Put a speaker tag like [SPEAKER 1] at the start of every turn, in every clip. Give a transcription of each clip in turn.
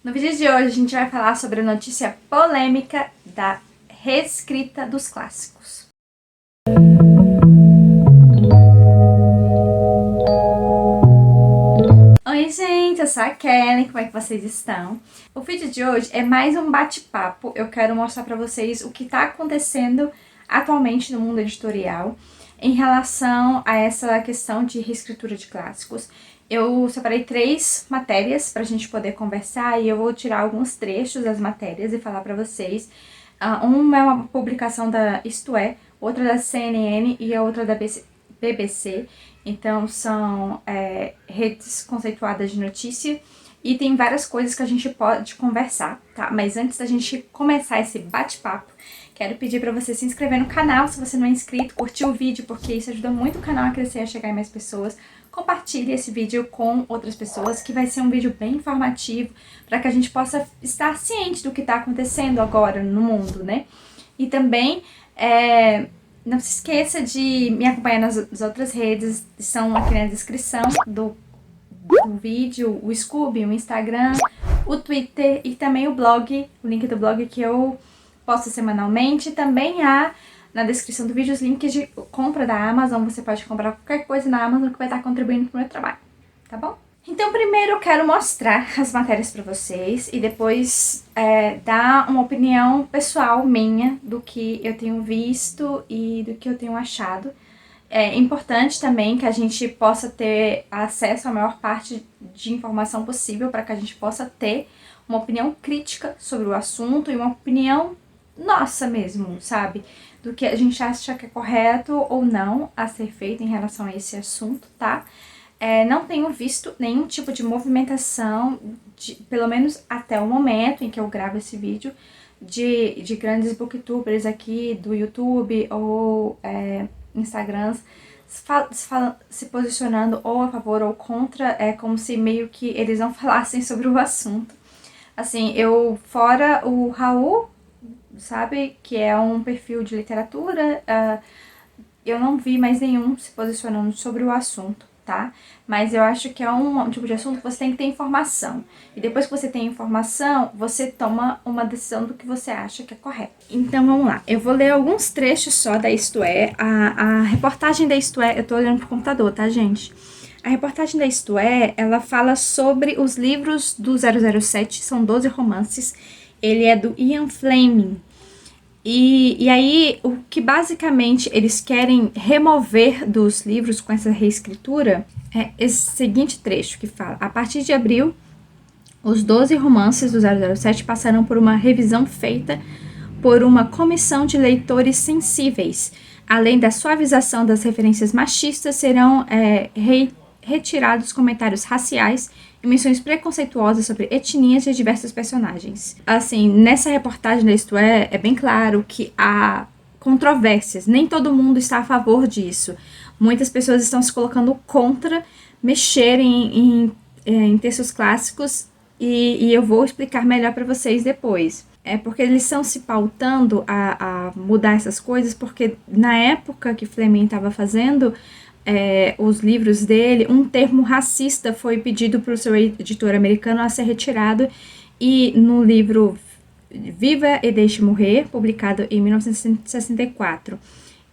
[SPEAKER 1] No vídeo de hoje a gente vai falar sobre a notícia polêmica da reescrita dos clássicos. Oi gente, eu sou a Kelly, como é que vocês estão? O vídeo de hoje é mais um bate-papo. Eu quero mostrar pra vocês o que está acontecendo atualmente no mundo editorial em relação a essa questão de reescritura de clássicos. Eu separei 3 matérias pra gente poder conversar e eu vou tirar alguns trechos das matérias e falar pra vocês. Uma é uma publicação da Isto É, outra da CNN e a outra da BBC. Então são redes conceituadas de notícia e tem várias coisas que a gente pode conversar, tá? Mas antes da gente começar esse bate-papo, quero pedir pra você se inscrever no canal se você não é inscrito, curtir o vídeo porque isso ajuda muito o canal a crescer e a chegar em mais pessoas. Compartilhe esse vídeo com outras pessoas, que vai ser um vídeo bem informativo para que a gente possa estar ciente do que está acontecendo agora no mundo, né? E também não se esqueça de me acompanhar nas outras redes, estão aqui na descrição do vídeo, o Scooby, o Instagram, o Twitter e também o blog, o link do blog que eu posto semanalmente. Também há na descrição do vídeo os links de compra da Amazon, você pode comprar qualquer coisa na Amazon que vai estar contribuindo para o meu trabalho, tá bom? Então primeiro eu quero mostrar as matérias para vocês e depois dar uma opinião pessoal minha do que eu tenho visto e do que eu tenho achado. É importante também que a gente possa ter acesso à maior parte de informação possível para que a gente possa ter uma opinião crítica sobre o assunto e uma opinião nossa mesmo, sabe? Do que a gente acha que é correto ou não a ser feito em relação a esse assunto, tá? Não tenho visto nenhum tipo de movimentação, pelo menos até o momento em que eu gravo esse vídeo, de grandes booktubers aqui do YouTube ou Instagrams se posicionando ou a favor ou contra, como se meio que eles não falassem sobre o assunto. Assim, fora o Raul, sabe, que é um perfil de literatura, eu não vi mais nenhum se posicionando sobre o assunto, tá? Mas eu acho que é um tipo de assunto que você tem que ter informação. E depois que você tem informação, você toma uma decisão do que você acha que é correto. Então vamos lá, eu vou ler alguns trechos só da Isto É. A reportagem da Isto É, eu tô olhando pro computador, tá, gente? A reportagem da Isto É, ela fala sobre os livros do 007, são 12 romances. Ele é do Ian Fleming. E aí, o que basicamente eles querem remover dos livros com essa reescritura é esse seguinte trecho que fala: a partir de abril, os 12 romances do 007 passarão por uma revisão feita por uma comissão de leitores sensíveis. Além da suavização das referências machistas, serão retirados comentários raciais e menções preconceituosas sobre etnias de diversos personagens. Assim, nessa reportagem da Isto É bem claro que há controvérsias, nem todo mundo está a favor disso. Muitas pessoas estão se colocando contra mexerem em textos clássicos e eu vou explicar melhor para vocês depois. Porque eles estão se pautando a mudar essas coisas, porque na época que Fleming estava fazendo os livros dele, um termo racista foi pedido para o seu editor americano a ser retirado, e no livro Viva e Deixe Morrer, publicado em 1964,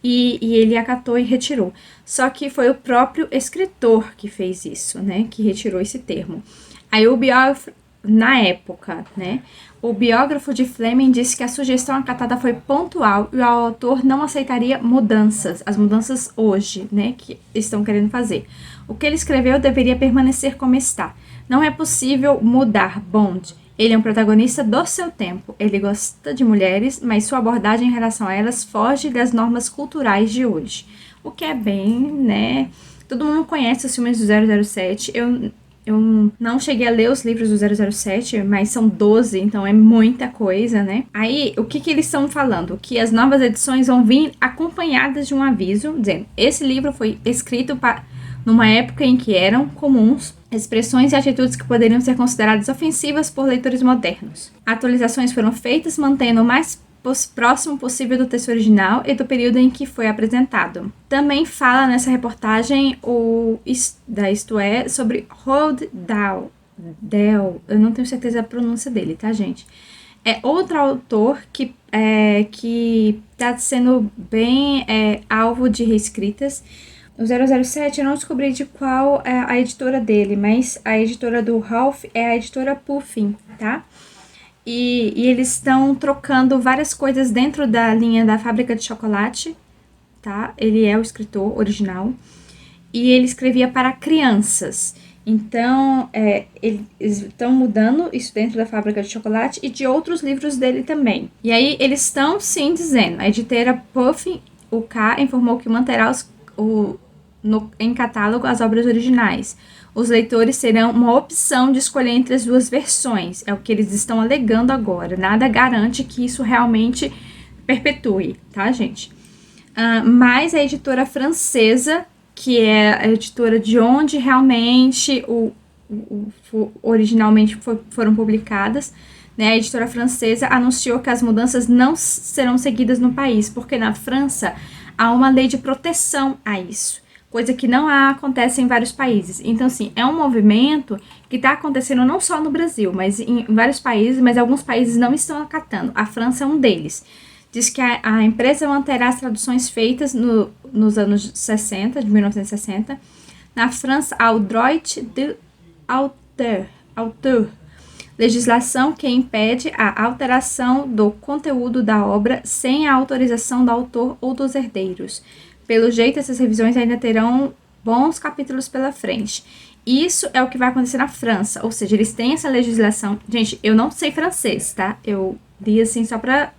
[SPEAKER 1] e ele acatou e retirou. Só que foi o próprio escritor que fez isso, né, que retirou esse termo. Aí o biógrafo, na época, né, o biógrafo de Fleming disse que a sugestão acatada foi pontual e o autor não aceitaria mudanças, as mudanças hoje, né, que estão querendo fazer. O que ele escreveu deveria permanecer como está. Não é possível mudar Bond. Ele é um protagonista do seu tempo. Ele gosta de mulheres, mas sua abordagem em relação a elas foge das normas culturais de hoje. O que é bem, né? Todo mundo conhece os filmes do 007. Eu não cheguei a ler os livros do 007, mas são 12, então é muita coisa, né? Aí, o que eles estão falando? Que as novas edições vão vir acompanhadas de um aviso, dizendo: esse livro foi escrito numa época em que eram comuns expressões e atitudes que poderiam ser consideradas ofensivas por leitores modernos. Atualizações foram feitas mantendo o mais próximo possível do texto original e do período em que foi apresentado. Também fala nessa reportagem da Isto É sobre Roald Dahl, Del, eu não tenho certeza da pronúncia dele, tá, gente? É outro autor que tá sendo bem alvo de reescritas. O 007 eu não descobri de qual é a editora dele, mas a editora do Ralph é a editora Puffin, tá? E eles estão trocando várias coisas dentro da linha da Fábrica de Chocolate, tá? Ele é o escritor original. E ele escrevia para crianças. Então, eles estão mudando isso dentro da Fábrica de Chocolate e de outros livros dele também. E aí, eles estão, sim, dizendo. A editora Puffin UK informou que manterá em catálogo as obras originais. Os leitores terão uma opção de escolher entre as duas versões. É o que eles estão alegando agora. Nada garante que isso realmente perpetue, tá, gente? Mas a editora francesa, que é a editora de onde realmente originalmente foram publicadas, né, a editora francesa anunciou que as mudanças não serão seguidas no país, porque na França há uma lei de proteção a isso, coisa que não acontece em vários países. Então, assim, é um movimento que está acontecendo não só no Brasil, mas em vários países, mas alguns países não estão acatando. A França é um deles. Diz que a empresa manterá as traduções feitas nos anos 60, de 1960. Na França, há o droit d'auteur, legislação que impede a alteração do conteúdo da obra sem a autorização do autor ou dos herdeiros. Pelo jeito, essas revisões ainda terão bons capítulos pela frente. Isso é o que vai acontecer na França, ou seja, eles têm essa legislação. Gente, eu não sei francês, tá? Eu li assim só pra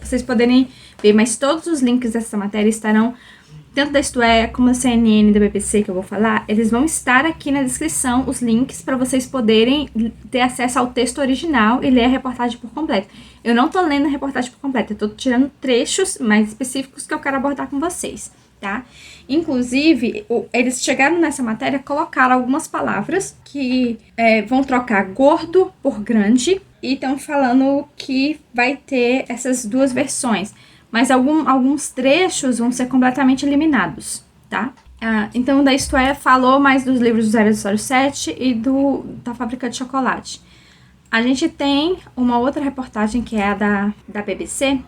[SPEAKER 1] vocês poderem ver, mas todos os links dessa matéria estarão, tanto da Isto É, como da CNN e da BBC que eu vou falar, eles vão estar aqui na descrição, os links, para vocês poderem ter acesso ao texto original e ler a reportagem por completo. Eu não tô lendo a reportagem por completo, eu tô tirando trechos mais específicos que eu quero abordar com vocês, tá? Inclusive, eles chegaram nessa matéria, colocaram algumas palavras que vão trocar gordo por grande, e estão falando que vai ter essas duas versões, mas alguns trechos vão ser completamente eliminados, tá? Então, da Isto É falou mais dos livros do 007 e da Fábrica de Chocolate. A gente tem uma outra reportagem que é a da BBC,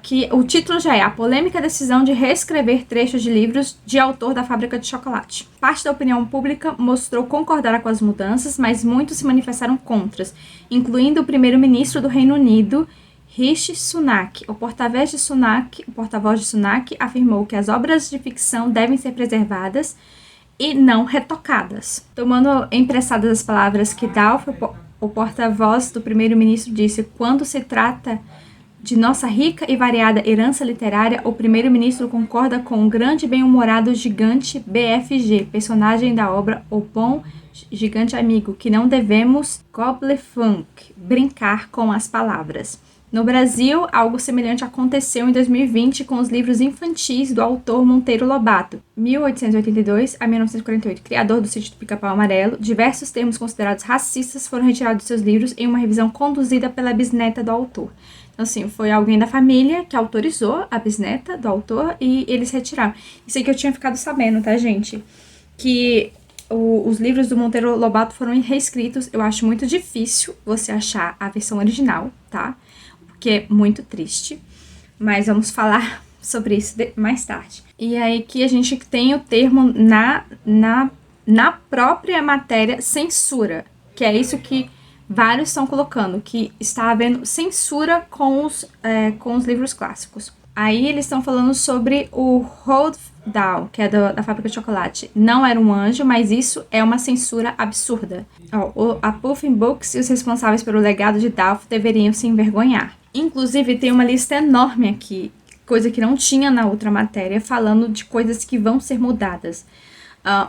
[SPEAKER 1] que o título já é A Polêmica Decisão de Reescrever Trechos de Livros de Autor da Fábrica de Chocolate. Parte da opinião pública mostrou concordar com as mudanças, mas muitos se manifestaram contras, incluindo o primeiro-ministro do Reino Unido, Rishi Sunak. O porta-voz de Sunak afirmou que as obras de ficção devem ser preservadas e não retocadas. Tomando emprestadas as palavras que Dalf, o porta-voz do primeiro-ministro, disse: quando se trata de nossa rica e variada herança literária, o primeiro-ministro concorda com o grande bem-humorado gigante BFG, personagem da obra O Bom Gigante Amigo, que não devemos gobblefunk, brincar com as palavras. No Brasil, algo semelhante aconteceu em 2020 com os livros infantis do autor Monteiro Lobato, 1882 a 1948, criador do Sítio do Pica-Pau Amarelo. Diversos termos considerados racistas foram retirados de seus livros em uma revisão conduzida pela bisneta do autor. Então, assim, foi alguém da família que autorizou a bisneta do autor e eles retiraram. Isso aí que eu tinha ficado sabendo, tá, gente? Que os livros do Monteiro Lobato foram reescritos. Eu acho muito difícil você achar a versão original, tá? Que é muito triste, mas vamos falar sobre isso mais tarde. E aí que a gente tem o termo na própria matéria censura, que é isso que vários estão colocando, que está havendo censura com os livros clássicos. Aí eles estão falando sobre o Roald Dahl, que é da Fábrica de Chocolate. Não era um anjo, mas isso é uma censura absurda. A Puffin Books e os responsáveis pelo legado de Dahl deveriam se envergonhar. Inclusive, tem uma lista enorme aqui, coisa que não tinha na outra matéria, falando de coisas que vão ser mudadas.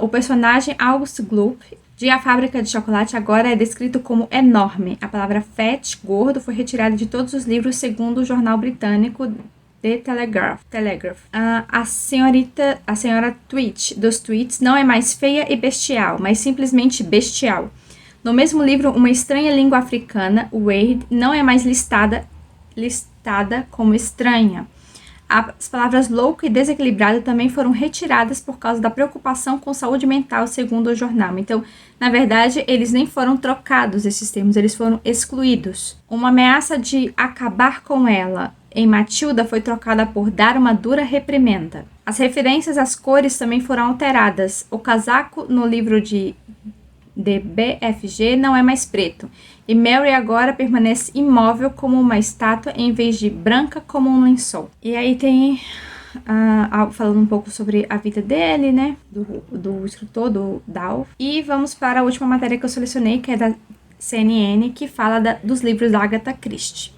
[SPEAKER 1] O personagem August Gloop, de A Fábrica de Chocolate, agora é descrito como enorme. A palavra fat, gordo, foi retirada de todos os livros, segundo o jornal britânico The Telegraph. A senhora Tweet, dos tweets, não é mais feia e bestial, mas simplesmente bestial. No mesmo livro, Uma Estranha Língua Africana, Wade não é mais listada como estranha. As palavras louco e desequilibrado também foram retiradas por causa da preocupação com saúde mental, segundo o jornal. Então, na verdade, eles nem foram trocados, esses termos, eles foram excluídos. Uma ameaça de acabar com ela em Matilda foi trocada por dar uma dura reprimenda. As referências às cores também foram alteradas. O casaco no livro de BFG não é mais preto, e Mary agora permanece imóvel como uma estátua em vez de branca como um lençol. E aí tem falando um pouco sobre a vida dele, né, do escritor, do Dahl. E vamos para a última matéria que eu selecionei, que é da CNN, que fala dos livros da Agatha Christie.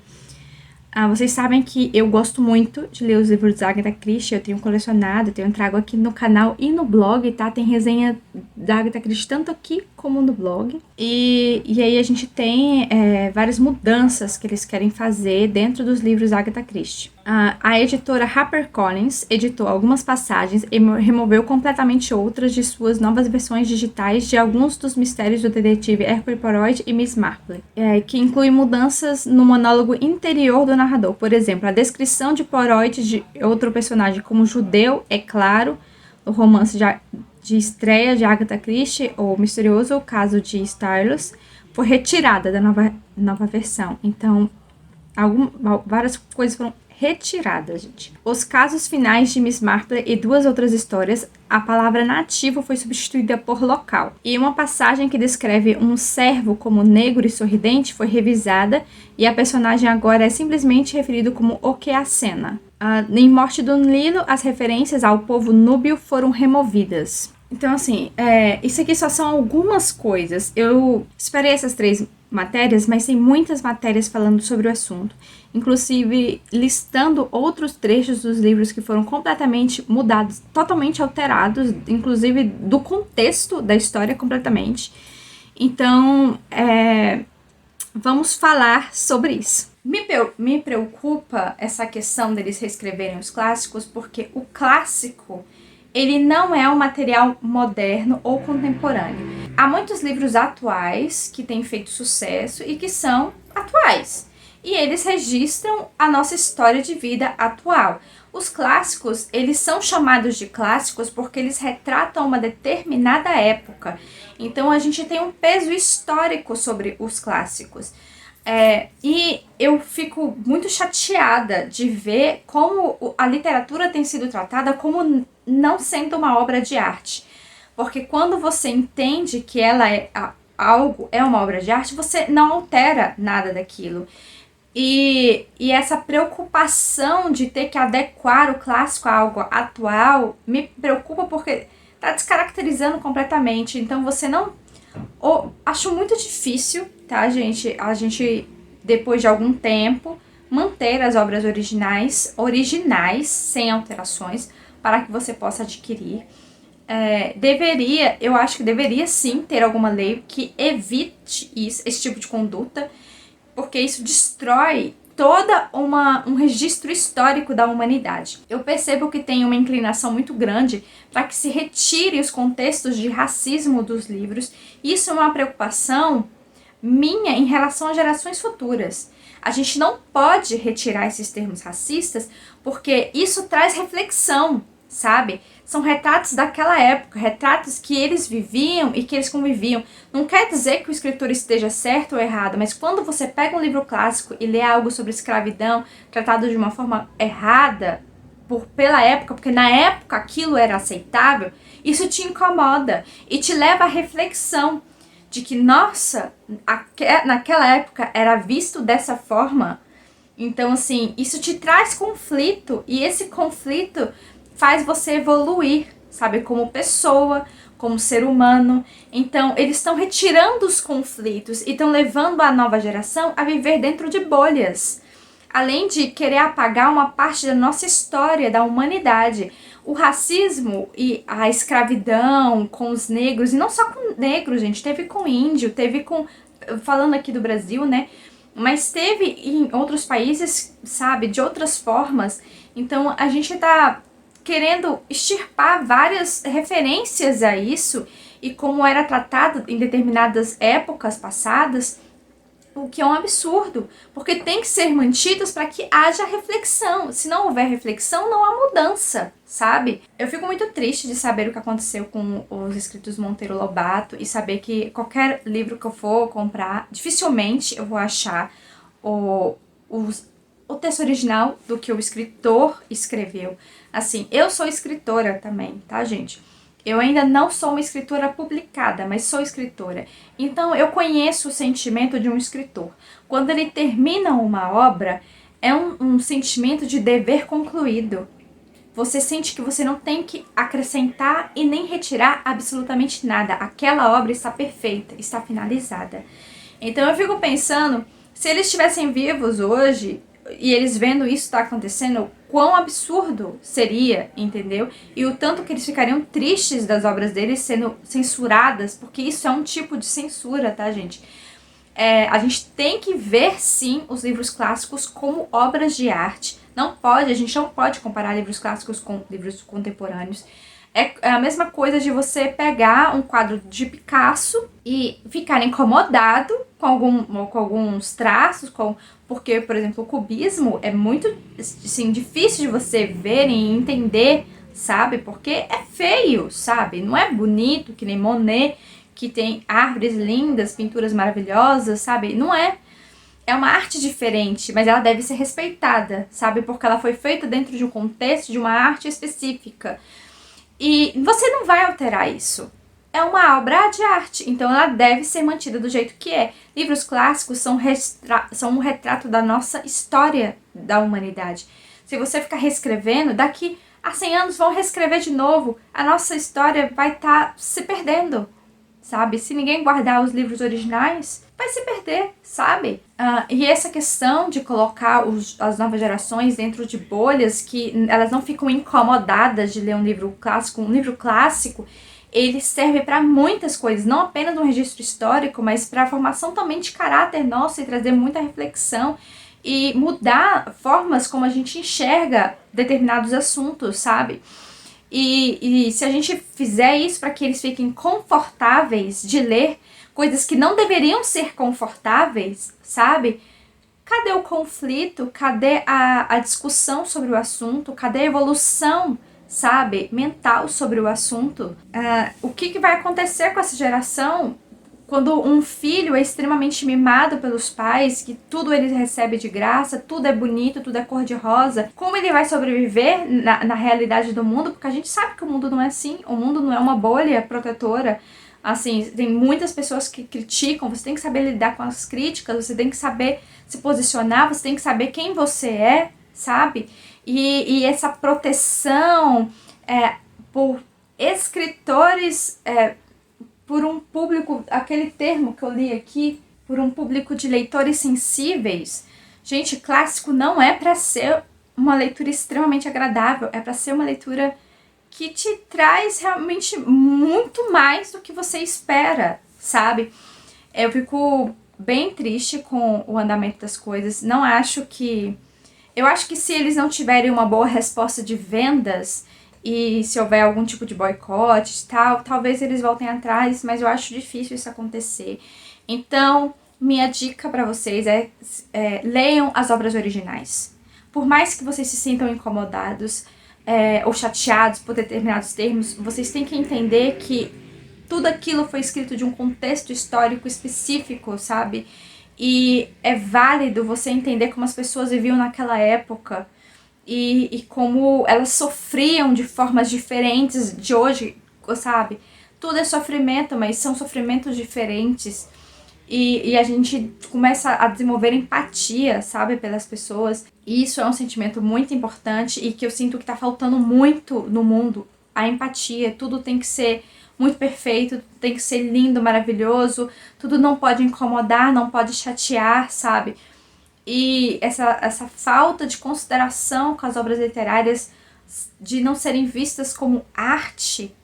[SPEAKER 1] Vocês sabem que eu gosto muito de ler os livros da Agatha Christie, eu tenho colecionado, eu trago aqui no canal e no blog, tá? Tem resenha da Agatha Christie tanto aqui como no blog. E aí a gente tem várias mudanças que eles querem fazer dentro dos livros da Agatha Christie. A editora HarperCollins editou algumas passagens e removeu completamente outras de suas novas versões digitais de alguns dos mistérios do detetive Hercule Poirot e Miss Marple, que incluem mudanças no monólogo interior do narrador. Por exemplo, a descrição de Poirot de outro personagem como judeu, é claro, o romance de estreia de Agatha Christie, O Misterioso Caso de Stylus, foi retirada da nova versão. Então, várias coisas foram retiradas, gente. Os casos finais de Miss Marple e duas outras histórias, a palavra nativo foi substituída por local. E uma passagem que descreve um servo como negro e sorridente foi revisada e a personagem agora é simplesmente referido como Okeacena. Em Morte do Nilo, as referências ao povo núbio foram removidas. Então, assim, isso aqui só são algumas coisas. Eu esperei essas 3 matérias, mas tem muitas matérias falando sobre o assunto, inclusive listando outros trechos dos livros que foram completamente mudados, totalmente alterados, inclusive do contexto da história completamente. Então, vamos falar sobre isso. Me preocupa essa questão deles reescreverem os clássicos, porque o clássico, ele não é um material moderno ou contemporâneo. Há muitos livros atuais que têm feito sucesso e que são atuais. E eles registram a nossa história de vida atual. Os clássicos, eles são chamados de clássicos porque eles retratam uma determinada época. Então a gente tem um peso histórico sobre os clássicos. E eu fico muito chateada de ver como a literatura tem sido tratada como não sendo uma obra de arte. Porque quando você entende que ela é uma obra de arte, você não altera nada daquilo. E essa preocupação de ter que adequar o clássico a algo atual me preocupa porque está descaracterizando completamente. Então você não... acho muito difícil, tá, gente? A gente, depois de algum tempo, manter as obras originais, sem alterações, para que você possa adquirir. Eu acho que deveria sim ter alguma lei que evite esse tipo de conduta, porque isso destrói toda um registro histórico da humanidade. Eu percebo que tem uma inclinação muito grande para que se retire os contextos de racismo dos livros. Isso é uma preocupação minha em relação às gerações futuras. A gente não pode retirar esses termos racistas porque isso traz reflexão, sabe? São retratos daquela época, retratos que eles viviam e que eles conviviam. Não quer dizer que o escritor esteja certo ou errado, mas quando você pega um livro clássico e lê algo sobre escravidão, tratado de uma forma errada pela época, porque na época aquilo era aceitável, isso te incomoda e te leva à reflexão de que, nossa, naquela época era visto dessa forma. Então, assim, isso te traz conflito e esse conflito faz você evoluir, sabe, como pessoa, como ser humano. Então, eles estão retirando os conflitos e estão levando a nova geração a viver dentro de bolhas. Além de querer apagar uma parte da nossa história, da humanidade. O racismo e a escravidão com os negros, e não só com negros, gente, teve com índio, teve com... falando aqui do Brasil, né? Mas teve em outros países, sabe, de outras formas. Então, a gente tá querendo extirpar várias referências a isso e como era tratado em determinadas épocas passadas. O que é um absurdo, porque tem que ser mantidos para que haja reflexão. Se não houver reflexão, não há mudança, sabe? Eu fico muito triste de saber o que aconteceu com os escritos Monteiro Lobato e saber que qualquer livro que eu for comprar, dificilmente eu vou achar o, o, o texto original do que o escritor escreveu. Assim, eu sou escritora também, tá, gente? Eu ainda não sou uma escritora publicada, mas sou escritora. Então, eu conheço o sentimento de um escritor. Quando ele termina uma obra, é um sentimento de dever concluído. Você sente que você não tem que acrescentar e nem retirar absolutamente nada. Aquela obra está perfeita, está finalizada. Então, eu fico pensando, se eles estivessem vivos hoje e eles vendo isso estar acontecendo, quão absurdo seria, entendeu? E o tanto que eles ficariam tristes das obras deles sendo censuradas, porque isso é um tipo de censura, tá, gente? A gente tem que ver, sim, os livros clássicos como obras de arte. A gente não pode comparar livros clássicos com livros contemporâneos. É a mesma coisa de você pegar um quadro de Picasso e ficar incomodado com alguns traços, porque, por exemplo, o cubismo é muito assim, difícil de você ver e entender, sabe? Porque é feio, sabe? Não é bonito, que nem Monet, que tem árvores lindas, pinturas maravilhosas, sabe? Não é. É uma arte diferente, mas ela deve ser respeitada, sabe? Porque ela foi feita dentro de um contexto, de uma arte específica. E você não vai alterar isso. É uma obra de arte, então ela deve ser mantida do jeito que é. Livros clássicos são um retrato da nossa história da humanidade. Se você ficar reescrevendo, daqui a 100 anos vão reescrever de novo. A nossa história vai estar se perdendo, sabe? Se ninguém guardar os livros originais, vai se perder, sabe? E essa questão de colocar as novas gerações dentro de bolhas que elas não ficam incomodadas de ler um livro clássico, ele serve para muitas coisas, não apenas um registro histórico, mas para a formação também de caráter nosso e trazer muita reflexão e mudar formas como a gente enxerga determinados assuntos, sabe? E se a gente fizer isso para que eles fiquem confortáveis de ler coisas que não deveriam ser confortáveis, sabe? Cadê o conflito? Cadê a discussão sobre o assunto? Cadê a evolução, sabe, mental sobre o assunto? O que vai acontecer com essa geração quando um filho é extremamente mimado pelos pais, que tudo ele recebe de graça, tudo é bonito, tudo é cor-de-rosa? Como ele vai sobreviver na realidade do mundo? Porque a gente sabe que o mundo não é assim, o mundo não é uma bolha protetora. Assim, tem muitas pessoas que criticam, você tem que saber lidar com as críticas, você tem que saber se posicionar, você tem que saber quem você é, sabe? E essa proteção por escritores, por um público, aquele termo que eu li aqui, por um público de leitores sensíveis. Gente, clássico não é para ser uma leitura extremamente agradável, é para ser uma leitura que te traz realmente muito mais do que você espera, sabe? Eu fico bem triste com o andamento das coisas. Eu acho que se eles não tiverem uma boa resposta de vendas e se houver algum tipo de boicote e tal, talvez eles voltem atrás, mas eu acho difícil isso acontecer. Então, minha dica para vocês é leiam as obras originais. Por mais que vocês se sintam incomodados ou chateados por determinados termos, vocês têm que entender que tudo aquilo foi escrito de um contexto histórico específico, sabe? E é válido você entender como as pessoas viviam naquela época e como elas sofriam de formas diferentes de hoje, sabe? Tudo é sofrimento, mas são sofrimentos diferentes. E a gente começa a desenvolver empatia, sabe, pelas pessoas. E isso é um sentimento muito importante e que eu sinto que tá faltando muito no mundo. A empatia, tudo tem que ser muito perfeito, tem que ser lindo, maravilhoso. Tudo não pode incomodar, não pode chatear, sabe? E essa falta de consideração com as obras literárias, de não serem vistas como arte,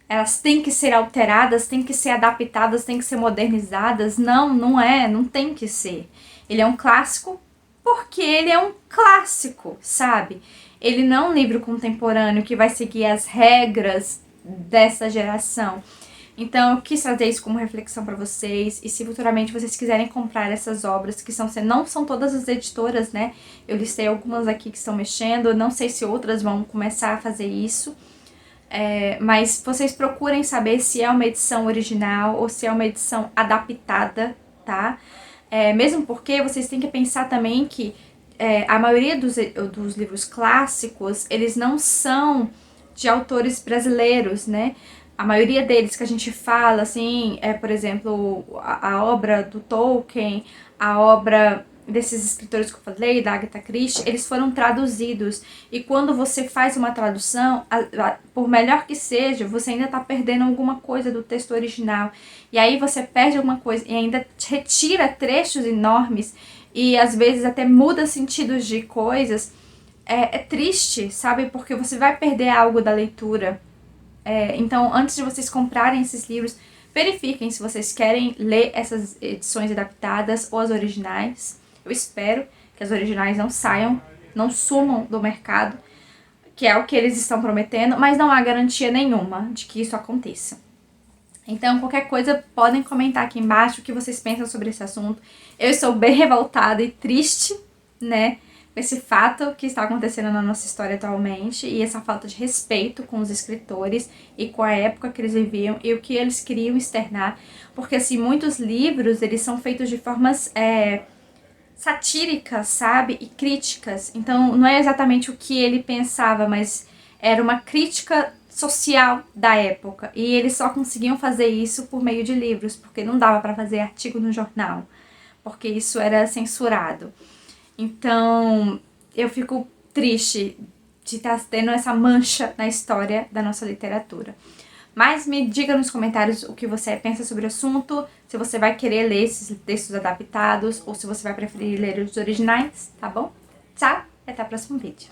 [SPEAKER 1] elas têm que ser alteradas, têm que ser adaptadas, têm que ser modernizadas. Não tem que ser. Ele é um clássico porque ele é um clássico, sabe? Ele não é um livro contemporâneo que vai seguir as regras dessa geração. Então eu quis trazer isso como reflexão para vocês, e se futuramente vocês quiserem comprar essas obras, que não são todas as editoras, né? Eu listei algumas aqui que estão mexendo, não sei se outras vão começar a fazer isso, mas vocês procurem saber se é uma edição original ou se é uma edição adaptada, tá? Mesmo porque vocês têm que pensar também que a maioria dos livros clássicos, eles não são de autores brasileiros, né? A maioria deles que a gente fala, assim, por exemplo, a obra do Tolkien, a obra desses escritores que eu falei, da Agatha Christie, eles foram traduzidos. E quando você faz uma tradução, por melhor que seja, você ainda está perdendo alguma coisa do texto original. E aí você perde alguma coisa e ainda retira trechos enormes e às vezes até muda sentidos de coisas. É triste, sabe? Porque você vai perder algo da leitura. Então, antes de vocês comprarem esses livros, verifiquem se vocês querem ler essas edições adaptadas ou as originais. Eu espero que as originais não sumam do mercado, que é o que eles estão prometendo, mas não há garantia nenhuma de que isso aconteça. Então, qualquer coisa, podem comentar aqui embaixo o que vocês pensam sobre esse assunto. Eu estou bem revoltada e triste, né, com esse fato que está acontecendo na nossa história atualmente e essa falta de respeito com os escritores e com a época que eles viviam e o que eles queriam externar. Porque, assim, muitos livros, eles são feitos de formas satíricas, sabe? E críticas. Então, não é exatamente o que ele pensava, mas era uma crítica social da época. E eles só conseguiam fazer isso por meio de livros, porque não dava para fazer artigo no jornal, porque isso era censurado. Então, eu fico triste de estar tendo essa mancha na história da nossa literatura. Mas me diga nos comentários o que você pensa sobre o assunto, se você vai querer ler esses textos adaptados ou se você vai preferir ler os originais, tá bom? Tchau, até o próximo vídeo.